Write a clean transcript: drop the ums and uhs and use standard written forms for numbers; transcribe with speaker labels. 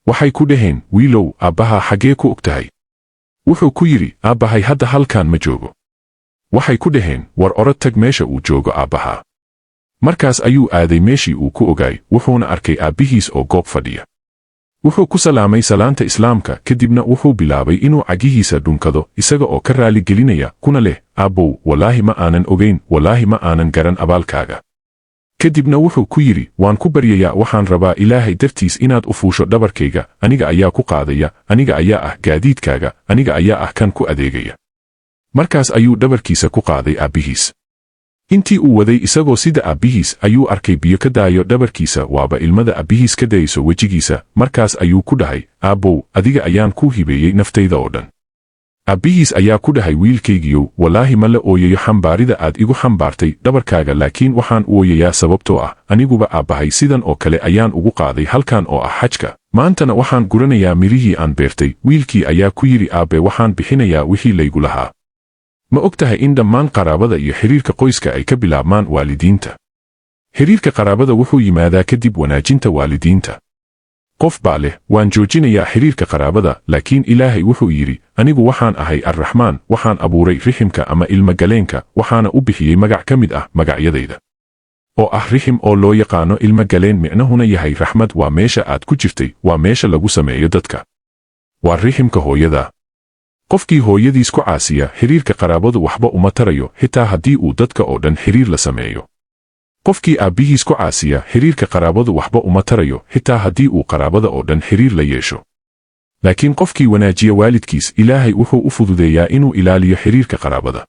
Speaker 1: waxay ku dhaheen, wiilow, aabbaha xaggee ku og tahay? Wuxuu ku yidhi, aabbahay hadda halkaan ma joogo. Waxay ku dhaheen, war orod tag meesha uu joogo aabbaha. Markaas ayuu aaday meeshii uu ku ogaay, wuxuuna arkay aabbihiis oo goob fadhiya. Wuxuu ku salaamay salaanta islaamka, kadibna wuxuu bilaabay inuu cagihiisa dhunkado, isaga oo ka raali gelinaya, kuna leh, aabbow, wallaahi ma aanan ogayn, wallaahi ma aanan garan abaalkaaga. Kadibna wuxuu ku yidhi, waan ku baryayaa, waxaan rabaa Ilaahay dartiis inaad u fuusho dhabarkayga, aniga ayaa ku qaadaya, aniga ayaa ah gaadiidkaaga, aniga ayaa ah kan ku adeegaya. Markaas ayuu dhabarkiisa ku qaaday aabbihiis. Intii uu waday isagoo sida aabbihiis, ayuu arkay biyo ka daayo dhabarkiisa, waaba ilmada aabbihiis ka dayso wejigiisa. Markaas ayuu ku dhahay, aabbow, adiga ayaan kuu hibeeyey naftayda oo dhan. Aabbihiis ayaa ku dhahay, wiilkaygiyow, wallaahi ma la ooyayo xambaarida aad igu xambaartay dhabarkaaga, laakiin waxaan u ooyayaa sababtoo ah, aniguba aabbahay sidan oo kale ayaan ugu qaaday halkan oo ah xajka. Maantana waxaan guranayaa mirihii aan beertay. Wiilkii ayaa ku yidhi, aabbe, waxaan bixinayaa wixii laygu lahaa. Ma og tahay in dhammaan qaraabada iyo xiriirka qoyska ay ka bilaabmaan waalidiinta? Xiriirka qaraabada wuxuu yimaadaa kadib wanaajinta waalidiinta. Qof baa leh, waan joojinayaa xiriirka qaraabada, laakiin Ilaahay wuxuu yidhi, anigu waxaan ahay Ar-Raxmaan, waxaan abuuray riximka ama ilmagaleenka, waxaana u bixiyey magac ka mid ah magacyadayda. Oo ah rixim oo loo yaqaano ilmagaleen, micnahuna yahay raxmad. Waa meesha aad ku jirtay, waa meesha lagu sameeyo dadka. Waa riximka hooyada. Qofkii hooyadiis ku caasiya, xiriirka qaraabadu waxba uma tarayo, xitaa haddii uu dadka oo dhan xiriir la sameeyo. Qofkii aabbihiis ku caasiya, xiriirka qaraabadu waxba uma tarayo, xitaa haddii uu qaraabada oo dhan xiriir la yeesho. Laakiin qofkii wanaajiya waalidkiis, Ilaahay wuxuu u fududeeyaa inuu ilaaliyo xiriirka qaraabada.